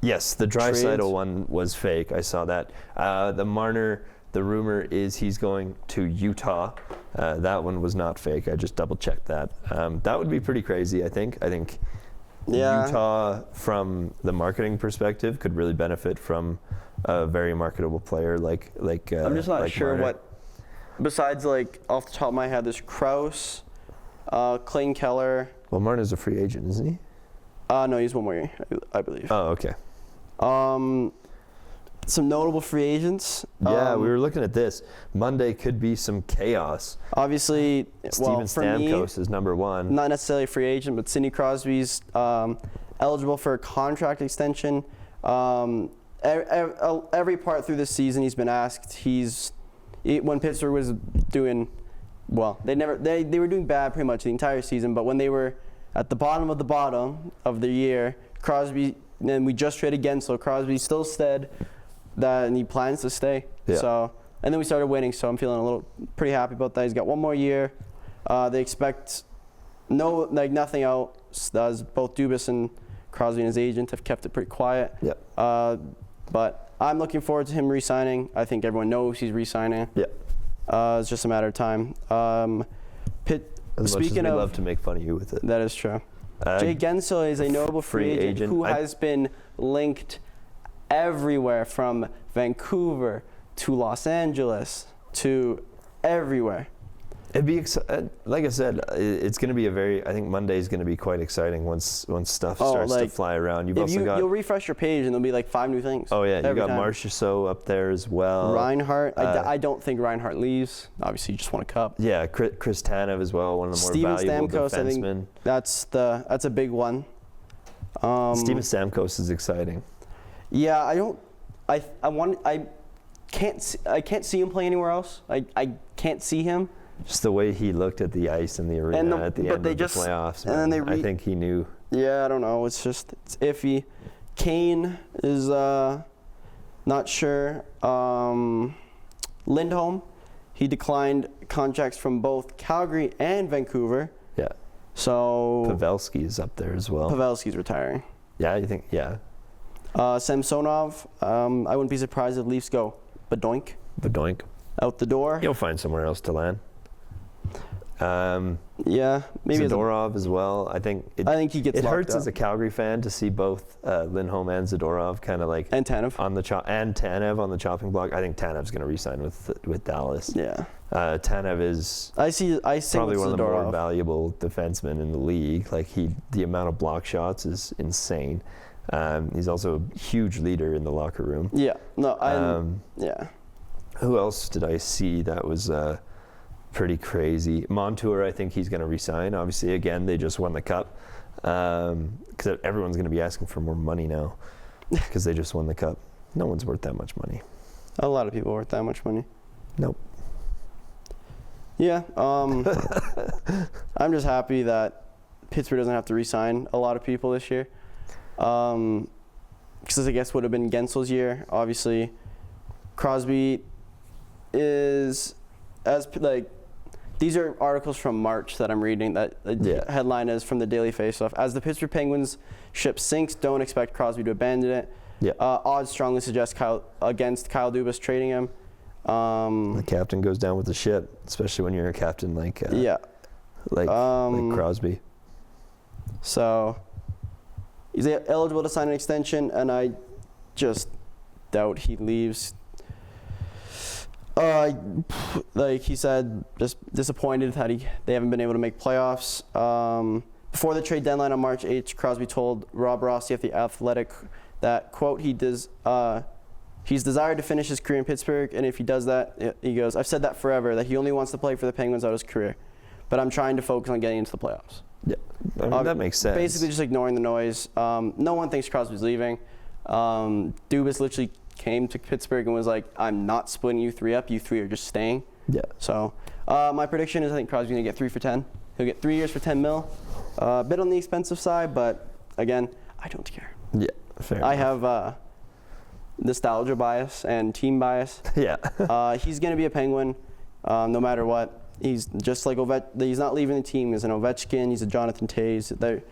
Yes, the Draisaitl one was fake. I saw that. The Marner, the rumor is he's going to Utah. That one was not fake. I just double-checked that. That would be pretty crazy, I think. Utah, from the marketing perspective, could really benefit from a very marketable player like I'm just not sure Marner. what, besides, like, off the top of my head, there's Krause, Clayton Keller. Well, Marner's a free agent, isn't he? No, he's 1 more year, I believe. Oh, okay. Some notable free agents. Yeah, we were looking at this. Monday could be some chaos. Obviously, Steven Stamkos is number 1. Not necessarily a free agent, but Sidney Crosby's eligible for a contract extension. Every part through this season, he's been asked. When Pittsburgh was doing well, they were doing bad pretty much the entire season. But when they were at the bottom of the year, Crosby. And we just traded again, so Crosby still said that, and he plans to stay. Yeah. So, and then we started winning, so I'm feeling pretty happy about that. He's got 1 more year. They expect nothing else. As both Dubas and Crosby and his agent have kept it pretty quiet. Yep. But I'm looking forward to him re-signing. I think everyone knows he's re-signing. Yeah. It's just a matter of time. As much as we love to make fun of you with it. That is true. Jay Gensel is a notable free agent who has been linked everywhere from Vancouver to Los Angeles to everywhere. It'd be like I said, it's going to be I think Monday is going to be quite exciting once stuff starts to fly around. You'll refresh your page and there'll be like 5 new things. Oh yeah, you got Markstrom up there as well. Reinhart, I don't think Reinhart leaves. Obviously, he just won a cup. Yeah, Chris Tanev as well, one of the more Steven valuable Stamkos, defensemen. I think that's a big one. Steven Stamkos is exciting. Yeah, I can't see him play anywhere else. I can't see him. Just the way he looked at the ice in the arena at the end of the playoffs. And then I think he knew. Yeah, I don't know. It's iffy. Kane is not sure. Lindholm, he declined contracts from both Calgary and Vancouver. Yeah. So Pavelski is up there as well. Pavelski's retiring. Yeah, you think? Yeah. Samsonov, I wouldn't be surprised if Leafs go Badoink out the door. You'll find somewhere else to land. Yeah, maybe Zadorov as well. I think he gets. It hurts up. as a Calgary fan to see both Lindholm and Zadorov kind of like and Tanev on the Tanev on the chopping block. I think Tanev's going to re-sign with Dallas. Yeah. Tanev is. I see probably one of the Zadorov. more valuable defensemen in the league. Like the amount of block shots is insane. He's also a huge leader in the locker room. Yeah. No. Yeah. Who else did I see that was pretty crazy? Montour, I think he's going to resign. Obviously, again, they just won the cup. Because everyone's going to be asking for more money now because they just won the cup. No one's worth that much money. A lot of people are worth that much money. Nope. Yeah. I'm just happy that Pittsburgh doesn't have to re-sign a lot of people this year. Because I guess would have been Gensel's year. Obviously, Crosby is these are articles from March that I'm reading. That headline is from the Daily Faceoff. As the Pittsburgh Penguins ship sinks, don't expect Crosby to abandon it. Yeah. Odds strongly suggest against Kyle Dubas trading him. The captain goes down with the ship, especially when you're a captain like Crosby. So he's eligible to sign an extension, and I just doubt he leaves. Like he said, just disappointed that they haven't been able to make playoffs. Before the trade deadline on March 8th, Crosby told Rob Rossi of The Athletic that, quote, he's desired to finish his career in Pittsburgh, and if he does that, he goes, I've said that forever, that he only wants to play for the Penguins out his career. But I'm trying to focus on getting into the playoffs. Yeah, I mean, that makes sense. Basically just ignoring the noise. No one thinks Crosby's leaving. Dubas literally came to Pittsburgh and was like, I'm not splitting you three up. You three are just staying. Yeah. So my prediction is I think Crosby's going to get 3 for 10. He'll get 3 years for $10 million. A bit on the expensive side, but again, I don't care. Yeah, fair I enough. have nostalgia bias and team bias. Yeah. He's going to be a Penguin no matter what. He's just like he's not leaving the team. He's an Ovechkin. He's a Jonathan Toews.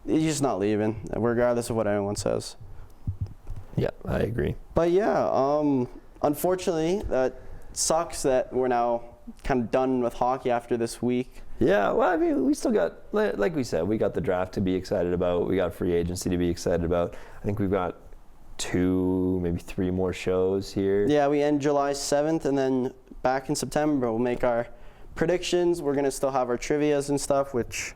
He's just not leaving, regardless of what anyone says. Yeah, I agree. But yeah, unfortunately, that sucks that we're now kind of done with hockey after this week. Yeah, well, I mean, we still got, like we said, we got the draft to be excited about. We got free agency to be excited about. I think we've got 2, maybe 3 more shows here. Yeah, we end July 7th, and then back in September, we'll make our predictions. We're going to still have our trivias and stuff, which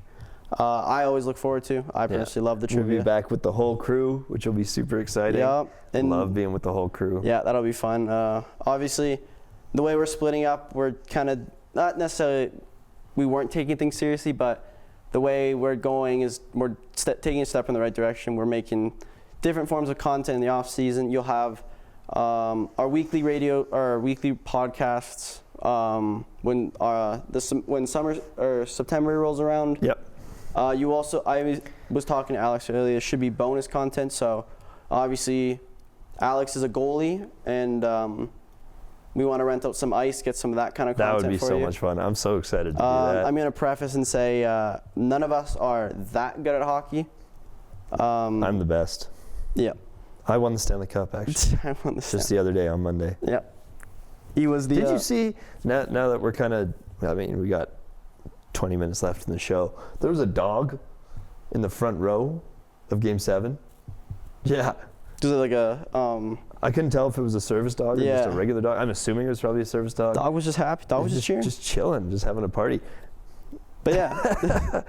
I always look forward to. I personally love the trivia. We'll be back with the whole crew, which will be super exciting. Yeah. And love being with the whole crew. Yeah, that'll be fun. Obviously, the way we're splitting up, we're kind of not necessarily, we weren't taking things seriously, but the way we're going is we're taking a step in the right direction. We're making different forms of content in the off season. You'll have our weekly radio, our weekly podcasts when summer or September rolls around. Yep. You also, I was talking to Alex earlier, should be bonus content. So obviously, Alex is a goalie, and we want to rent out some ice, get some of that kind of That content would be for so you. much fun. I'm so excited to do that. I'm going to preface and say none of us are that good at hockey. I'm the best. Yeah. I won the Stanley Cup, actually. I won the Just the other day on Monday. Yeah. He was the. Did you see, now that we're kind of, I mean, we got 20 minutes left in the show, there was a dog in the front row of Game 7. Yeah. Was it like a. I couldn't tell if it was a service dog or just a Yeah. regular dog. I'm assuming it was probably a service dog. Dog was just happy. Dog was just cheering. Just chilling, just having a party. But yeah.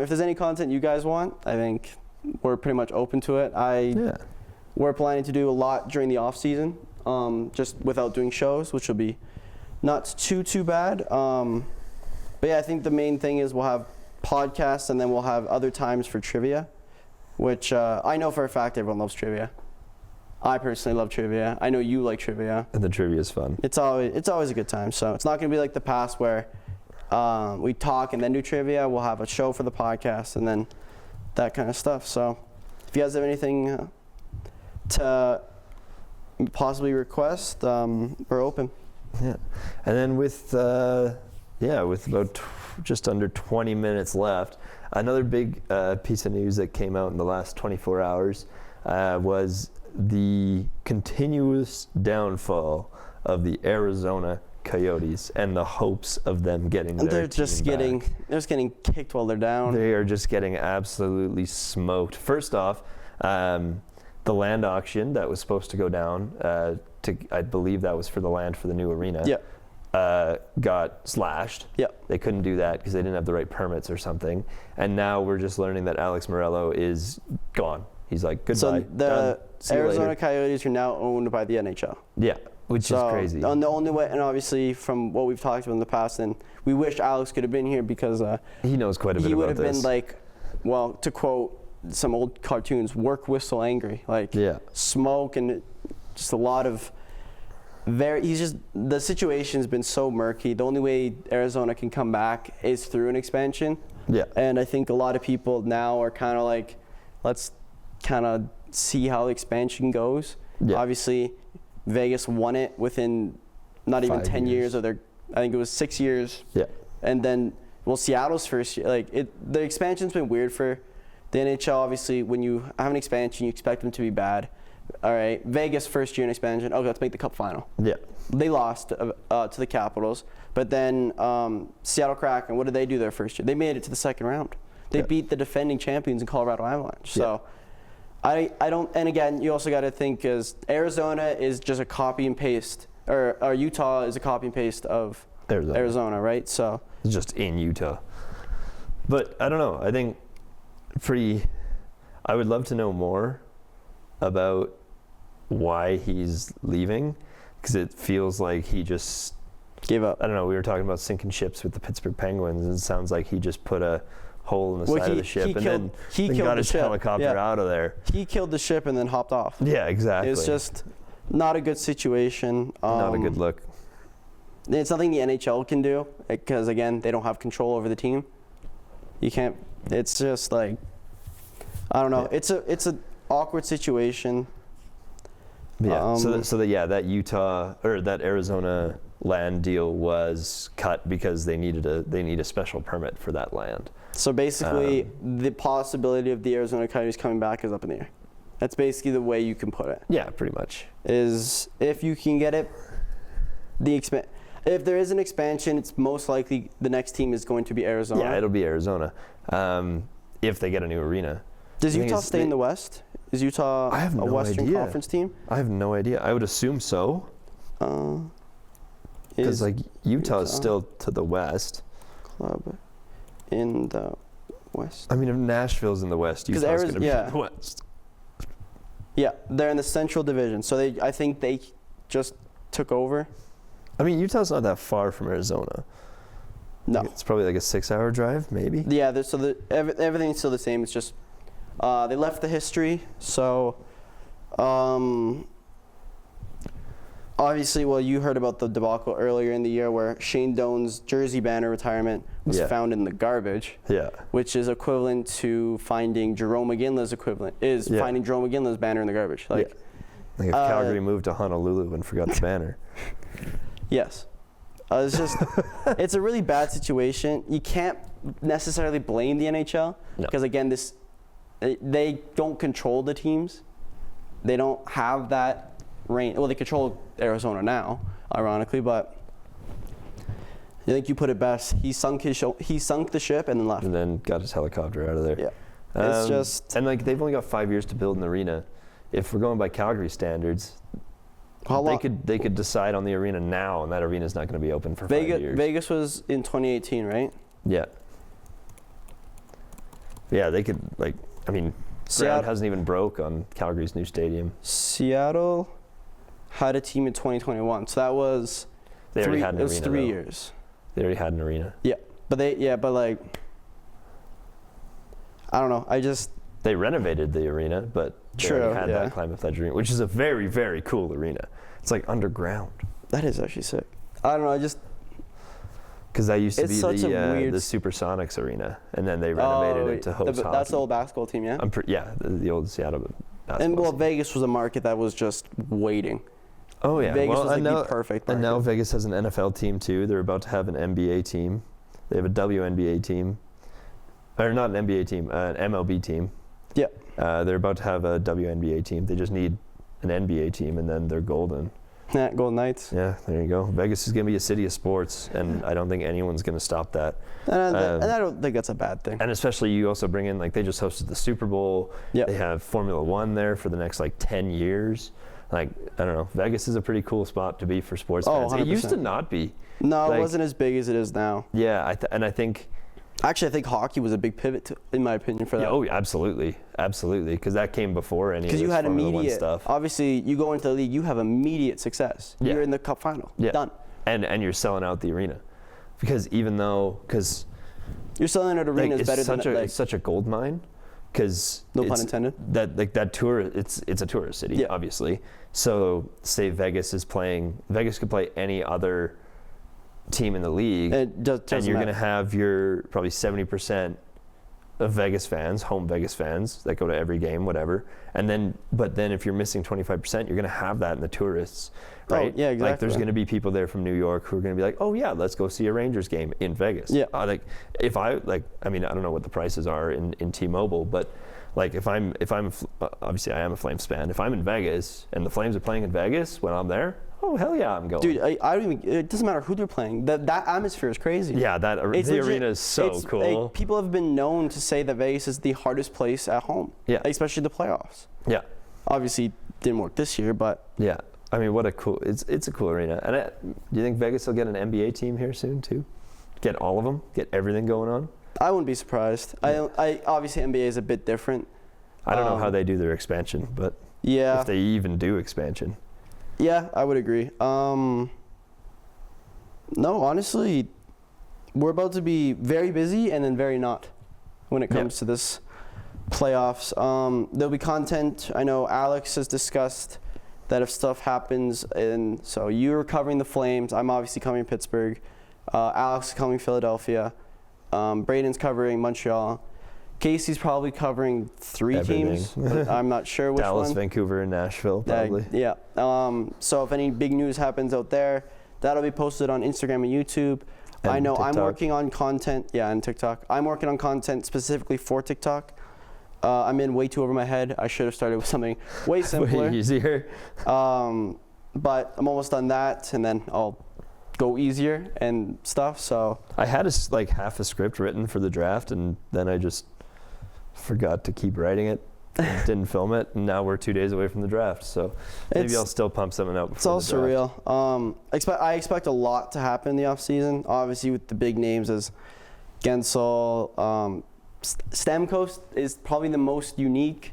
If there's any content you guys want, I think we're pretty much open to it. We're planning to do a lot during the off season, just without doing shows, which will be not too bad. But yeah, I think the main thing is we'll have podcasts and then we'll have other times for trivia, which I know for a fact everyone loves trivia. I personally love trivia. I know you like trivia. And the trivia is fun. It's always a good time. So it's not going to be like the past where we talk and then do trivia. We'll have a show for the podcast and then that kind of stuff. So if you guys have anything to possibly request, we're open. Yeah. And then with about just under 20 minutes left, another big piece of news that came out in the last 24 hours was the continuous downfall of the Arizona Coyotes and the hopes of them getting their They're just team back. they're just getting kicked while they're down. They are just getting absolutely smoked. First off, the land auction that was supposed to go down, I believe that was for the land for the new arena, got slashed. They couldn't do that because they didn't have the right permits or something. And now we're just learning that Alex Meruelo is gone. He's like, goodbye. So the done. See you Arizona later. Coyotes are now owned by the NHL. Yeah, which is crazy. On the only way, and obviously from what we've talked about in the past, and we wish Alex could have been here because he knows quite a bit he would about have this. been like, well, to quote some old cartoons, work, whistle, angry, like smoke and just a lot of the situation's been so murky. The only way Arizona can come back is through an expansion. Yeah. And I think a lot of people now are kind of like, let's kind of see how the expansion goes. Yeah. Obviously, Vegas won it within not even 10 years of I think it was 6 years. Yeah. And then, well, Seattle's first year, the expansion's been weird for the NHL. Obviously, when you have an expansion, you expect them to be bad. All right, Vegas first year in expansion. Okay, let's make the Cup final. Yeah. They lost to the Capitals, but then Seattle Kraken. What did they do their first year? They made it to the second round. They beat the defending champions in Colorado Avalanche. So I don't. And again, you also got to think is Arizona is just a copy and paste, or Utah is a copy and paste of Arizona, right? So it's just in Utah. But I don't know. I think I would love to know more about why he's leaving, because it feels like he just gave up. I don't know. We were talking about sinking ships with the Pittsburgh Penguins, and it sounds like he just put a hole in the side of the ship and then got his helicopter out of there. He killed the ship and then hopped off. Yeah, exactly. It's just not a good situation. Not a good look. It's nothing the NHL can do because, again, they don't have control over the team. You can't. It's just like, I don't know. Yeah. It's a awkward situation. Yeah. That Utah or that Arizona land deal was cut because they need a special permit for that land. So basically, the possibility of the Arizona Coyotes coming back is up in the air. That's basically the way you can put it. Yeah, pretty much. Is if you can get it, if there is an expansion, it's most likely the next team is going to be Arizona. Yeah, it'll be Arizona if they get a new arena. Does Utah stay in the West? Is Utah a Western Conference team? I have no idea. I would assume so. Because Utah is still to the west. Club in the West. I mean, if Nashville's in the West, Utah's going to be in the West. Yeah, they're in the Central Division. So I think they just took over. I mean, Utah's not that far from Arizona. No. It's probably like a 6-hour drive, maybe. Yeah, everything's still the same. It's just they left the history. So obviously, well, you heard about the debacle earlier in the year where Shane Doan's jersey banner retirement was found in the garbage. Yeah. Which is equivalent to finding Jarome McGinley's finding Jarome McGinley's banner in the garbage. Like if Calgary moved to Honolulu and forgot the banner. Yes. It's just, it's a really bad situation. You can't necessarily blame the NHL because, again, they don't control the teams. They don't have that reign. Well, they control Arizona now, ironically, but I think you put it best. He sunk the ship and then left. And then got his helicopter out of there. Yeah. It's just, and like they've only got 5 years to build an arena. If we're going by Calgary standards, they could decide on the arena now, and that arena is not going to be open for 5 years. Vegas was in 2018, right? Yeah. Yeah, they could ground hasn't even broke on Calgary's new stadium. Seattle had a team in 2021, so that was They already had an it was arena, 3 though. years. They already had an arena. Yeah, but like, I don't know. They renovated the arena, but they already had that Climate Pledge arena, which is a very, very cool arena. It's like underground. That is actually sick. I don't know. Because that used to be weird the Supersonics arena, and then they renovated it to host hockey. That's the old basketball team, yeah? The old Seattle basketball And team. Vegas was a market that was just waiting. Oh, yeah. Vegas was like the perfect market. And now Vegas has an NFL team, too. They're about to have an NBA team. They have a WNBA team. Or not an NBA team, an MLB team. Yeah. They're about to have a WNBA team. They just need an NBA team, and then they're golden. Yeah, Golden Knights. Yeah, there you go. Vegas is going to be a city of sports, and I don't think anyone's going to stop that. And I don't think that's a bad thing. And especially you also bring in, like, they just hosted the Super Bowl. Yeah. They have Formula One there for the next, 10 years. Like, I don't know. Vegas is a pretty cool spot to be for sports fans. 100%. It used to not be. No, it wasn't as big as it is now. Yeah, I think... Actually, I think hockey was a big pivot, in my opinion, for that. Yeah, oh, absolutely. Absolutely. Because that came before any of this Because you had Formula One immediate stuff. Obviously, you go into the league, you have immediate success. Yeah. You're in the cup final. Yeah. Done. And you're selling out the arena. Because because you're selling out arena is better than it's such a gold mine. Because no pun intended. That tour, it's a tourist city, obviously. So say Vegas could play any other team in the league, and you're going to have your probably 70% of Vegas fans, home Vegas fans that go to every game, whatever. But then if you're missing 25%, you're going to have that in the tourists, right? Oh, yeah, exactly. Like there's going to be people there from New York who are going to be like, oh yeah, let's go see a Rangers game in Vegas. Yeah. I don't know what the prices are in T-Mobile, but like if I'm obviously I am a Flames fan. If I'm in Vegas and the Flames are playing in Vegas when I'm there, oh hell yeah, I'm going. Dude, I don't even. It doesn't matter who they're playing. That atmosphere is crazy. Yeah, the arena is so cool. Like, people have been known to say that Vegas is the hardest place at home. Yeah, especially the playoffs. Yeah, obviously didn't work this year, but yeah. I mean, what a cool. It's a cool arena. And do you think Vegas will get an NBA team here soon too? Get all of them. Get everything going on. I wouldn't be surprised. Yeah. I obviously NBA is a bit different. I don't know how they do their expansion, but yeah, if they even do expansion. Yeah, I would agree. No, honestly, we're about to be very busy and then very not when it comes to this playoffs. There'll be content. I know Alex has discussed that if stuff happens, and so you're covering the Flames. I'm obviously covering Pittsburgh. Alex is covering Philadelphia. Braden's covering Montreal. Casey's probably covering three teams. But I'm not sure which Dallas, one. Vancouver, and Nashville, probably. Yeah. So if any big news happens out there, that'll be posted on Instagram and YouTube. And I know TikTok. I'm working on content. Yeah, and TikTok. I'm working on content specifically for TikTok. I'm in way too over my head. I should have started with something way simpler. Way easier. But I'm almost done that, and then I'll go easier and stuff. So I had half a script written for the draft, and then I just forgot to keep writing it. Didn't film it, and now we're 2 days away from the draft. So maybe I'll still pump something out before it's all the draft. surreal. I expect a lot to happen in the offseason, obviously with the big names as Gensel. Stamkos is probably the most unique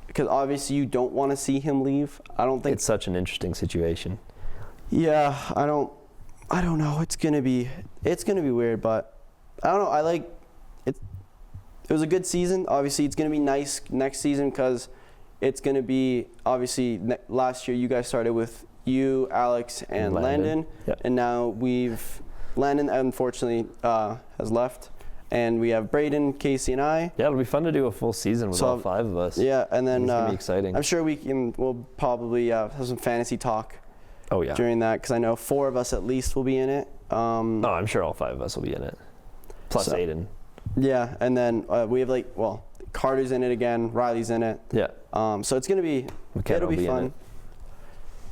because obviously you don't want to see him leave. I don't think it's such an interesting situation. Yeah, I don't know. It's gonna be weird, but I don't know. I like it. It was a good season. Obviously, it's gonna be nice next season because it's gonna be obviously last year you guys started with you, Alex, and Landon, Yep. and now Landon unfortunately has left. and we have Braden, Casey, and I. Yeah, it'll be fun to do a full season with all 5 of us. Yeah, and then It's gonna be exciting. I'm sure we'll probably have some fantasy talk Oh yeah. during that, because I know 4 of us at least will be in it. Oh, I'm sure all 5 of us will be in it. Plus So- Aiden. Yeah, and then we have Carter's in it again, Riley's in it. Yeah. So it's gonna be McKenna it'll will be be in fun. it.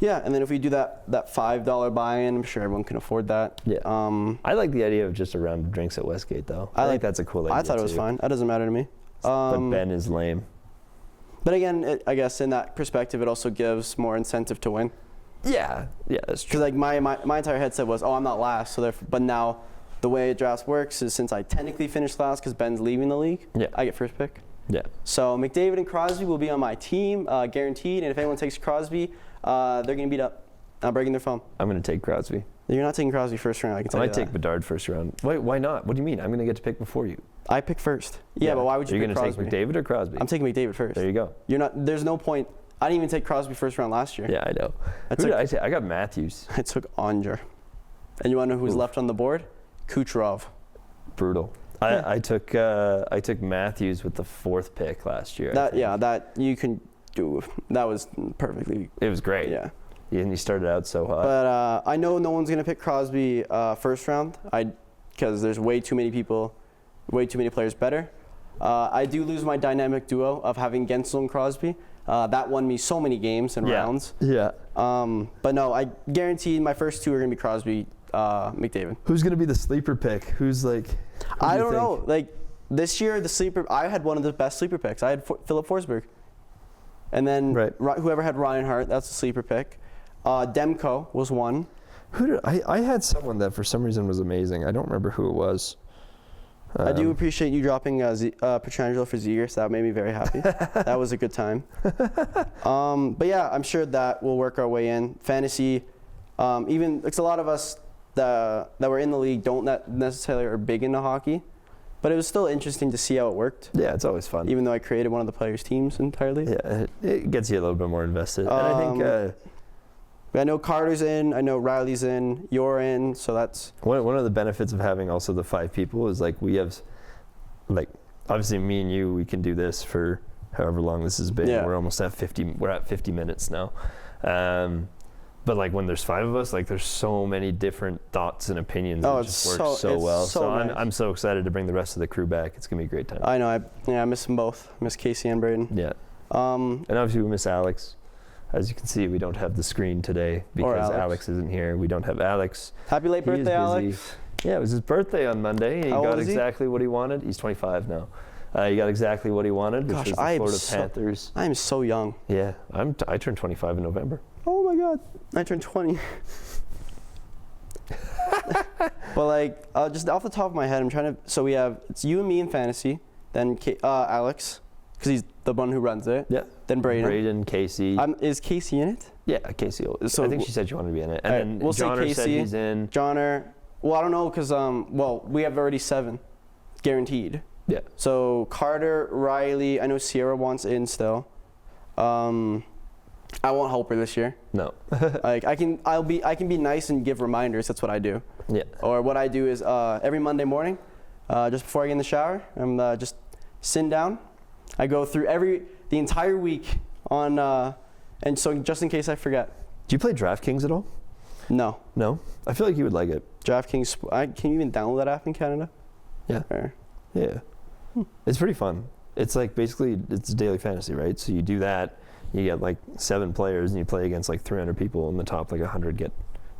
Yeah, and then if we do that $5 buy-in, I'm sure everyone can afford that. Yeah. I like the idea of just a round of drinks at Westgate, though. I think that's a cool idea. I thought it was too. fine. That doesn't matter to me. But Ben is lame. But again, I guess in that perspective, it also gives more incentive to win. Yeah, that's true. Because my entire headset was, I'm not last. So but now the way drafts works is, since I technically finished last because Ben's leaving the league, I get first pick. Yeah. So McDavid and Crosby will be on my team, guaranteed. And if anyone takes Crosby, they're going to beat up. I'm breaking their phone. I'm going to take Crosby. You're not taking Crosby first round, I can tell I you might that. take Bedard first round. Wait, why not? What do you mean? I'm going to get to pick before you. I pick first. Yeah, but why would you Are pick you Crosby? going to take McDavid or Crosby? I'm taking McDavid first. There you go. You're not. There's no point. I didn't even take Crosby first round last year. Yeah, I know. That's Who did like- I take? I got Matthews. I took Onger. And you want to know who's left on the board? Kucherov. Brutal. Yeah. I took Matthews with the 4th pick last year. I think. That you can do. That was perfectly. It was great. Yeah. And he started out so hot. But I know no one's gonna pick Crosby first round. Because there's way too many people, way too many players better. I do lose my dynamic duo of having Gensel and Crosby. That won me so many games and rounds. Yeah. But no, I guarantee my first 2 are gonna be Crosby, McDavid. Who's going to be the sleeper pick? Who's like? I don't know. Like this year, the sleeper. I had one of the best sleeper picks. I had Philip Forsberg, and then whoever had Reinhardt, that's a sleeper pick. Demko was one. Who did I had someone that for some reason was amazing. I don't remember who it was. I do appreciate you dropping Pietrangelo for Ziger, so that made me very happy. That was a good time. But yeah, I'm sure that will work our way in. Fantasy, even it's a lot of us that were in the league don't necessarily are big into hockey, but it was still interesting to see how it worked. Yeah, it's always fun. Even though I created one of the players' teams entirely. Yeah, it gets you a little bit more invested. And I think I know Carter's in, I know Riley's in, you're in, so that's... One of the benefits of having also the 5 people is like we have, like obviously me and you, we can do this for however long this has been. Yeah. We're almost at 50, we're at 50 minutes now. But like when there's 5 of us, like there's so many different thoughts and opinions. Oh, it just works so well. so nice. I'm so excited to bring the rest of the crew back. It's going to be a great time. I know, I miss them both. I miss Casey and Braden. Yeah. And obviously we miss Alex. As you can see, we don't have the screen today because Alex isn't here. We don't have Alex. Happy late birthday, Alex. Yeah, it was his birthday on Monday. He How old got is he? exactly what he wanted. He's 25 now. He got exactly what he wanted, which was the Florida Panthers. I am so young. Yeah, I turned 25 in November. Oh my God, I turned 20. But like, just off the top of my head, I'm trying to. So it's you and me in fantasy, then Alex, because he's the one who runs it. Yeah. Then Braden. Braden, Casey. Is Casey in it? Yeah, Casey. So I think she said she wanted to be in it. And then we'll say Johnner Casey. said he's in. Johnner. Well, I don't know because we have already 7 guaranteed. Yeah. So Carter, Riley. I know Sierra wants in still. I won't help her this year. No. Like I can be nice and give reminders. That's what I do. Yeah. Or what I do is every Monday morning, just before I get in the shower, I'm just sitting down. I go through the entire week on, and so just in case I forget. Do you play DraftKings at all? No. No. I feel like you would like it. DraftKings. Can you even download that app in Canada? Yeah. Or, Yeah. It's pretty fun. It's like basically it's daily fantasy, right? So you do that, you get like 7 players and you play against like 300 people and the top like 100 get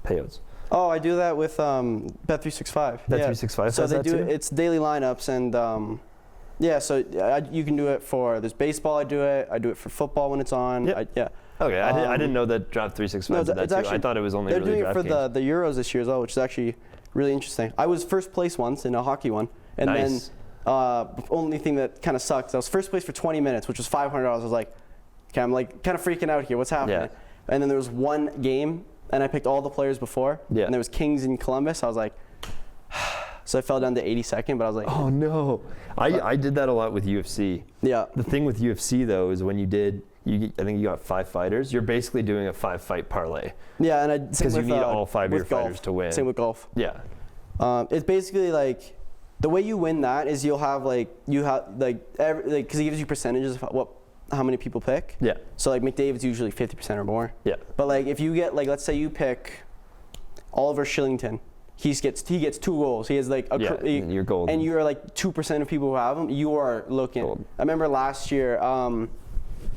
payouts. Oh, I do that with Bet365. Bet365 So has they that do too? it's daily lineups and yeah. So you can do it for there's baseball. I do it for football when it's on. Yep. Yeah. Okay, I didn't know that Draft365 did that too. I thought it was only they're really doing it for DraftKings. the Euros this year as well, which is actually really interesting. I was first place once in a hockey one, and Nice. then only thing that kind of sucked, I was first place for 20 minutes, which was $500. I was like, okay, I'm like kind of freaking out here. What's happening? Yeah. And then there was one game, and I picked all the players before, Yeah. and there was Kings in Columbus. I was like, so I fell down to 82nd, but I was like, Oh no. I did that a lot with UFC. yeah. The thing with UFC though is when I think you got 5 fighters, you're basically doing a 5-fight parlay. Yeah, and Because you need all 5 of your with golf. fighters to win. Same with golf. Yeah. It's basically like the way you win that is you'll have because he gives you percentages of how many people pick. Yeah. So like McDavid's usually 50% or more. Yeah. But like if you get let's say you pick Oliver Shillington, he gets 2 goals. He has like you're golden. And you're like 2% of people who have him. You are looking. Golden. I remember last year,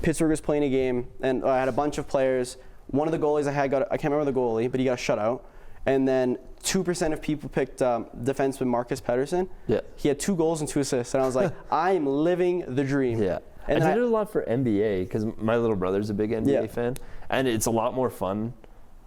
Pittsburgh was playing a game, and I had a bunch of players. One of the goalies I can't remember the goalie, but he got a shutout. And then 2% of people picked defenseman Marcus Pettersson. Yeah. He had 2 goals and 2 assists, and I was like, I am living the dream. Yeah. And I did it a lot for NBA because my little brother's a big NBA fan, and it's a lot more fun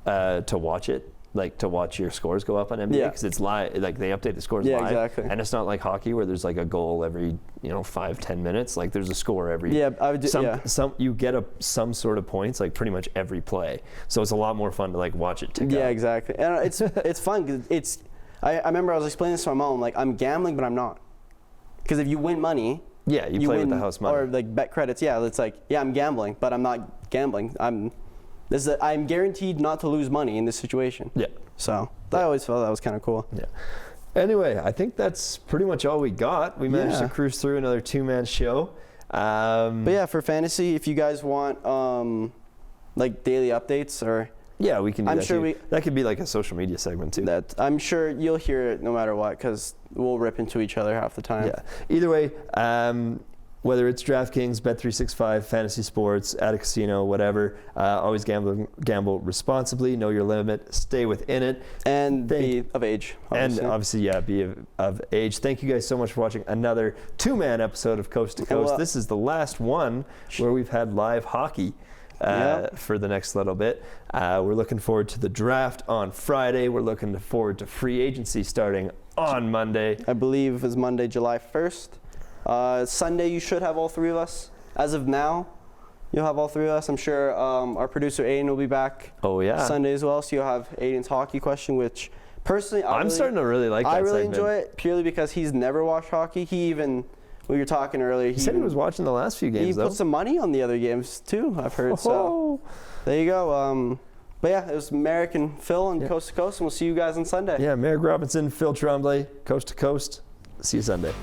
to watch it. Like to watch your scores go up on NBA because it's live. Like they update the scores live, exactly. And it's not like hockey where there's like a goal every 5-10 minutes. Like there's a score every. I would do, some you get some sort of points like pretty much every play. So it's a lot more fun to like watch it tick up. Yeah, exactly. And it's fun because I remember I was explaining this to my mom. Like I'm gambling, but I'm not. Because if you win money. Yeah, you play win, with the house money. Or like bet credits. Yeah, it's like I'm gambling, but I'm not gambling. I'm guaranteed not to lose money in this situation. Yeah. So I always felt that was kind of cool. Yeah. Anyway, I think that's pretty much all we got. We managed to cruise through another 2-man show. But yeah, for fantasy, if you guys want like daily updates or we can do I'm that sure too. That could be like a social media segment too. That I'm sure you'll hear it no matter what because we'll rip into each other half the time. Yeah. Either way, whether it's DraftKings, Bet365, Fantasy Sports, at a casino, whatever, always gamble responsibly, know your limit, stay within it. And be of age. Obviously. And obviously, be of age. Thank you guys so much for watching another 2-man episode of Coast to Coast. This is the last one where we've had live hockey for the next little bit. We're looking forward to the draft on Friday. We're looking forward to free agency starting on Monday. I believe it's Monday, July 1st. Sunday, you should have all 3 of us. As of now, you'll have all 3 of us. I'm sure our producer Aiden will be back Sunday as well. So you'll have Aiden's hockey question, which personally I'm starting to really like that I really segment. enjoy it purely because he's never watched hockey. We were talking earlier. He said he was watching the last few games, He put some money on the other games too, I've heard. So there you go. But yeah, it was Marek and Phil on Coast to Coast, and we'll see you guys on Sunday. Yeah, Marek Robinson, Phil Tremblay, Coast to Coast. See you Sunday.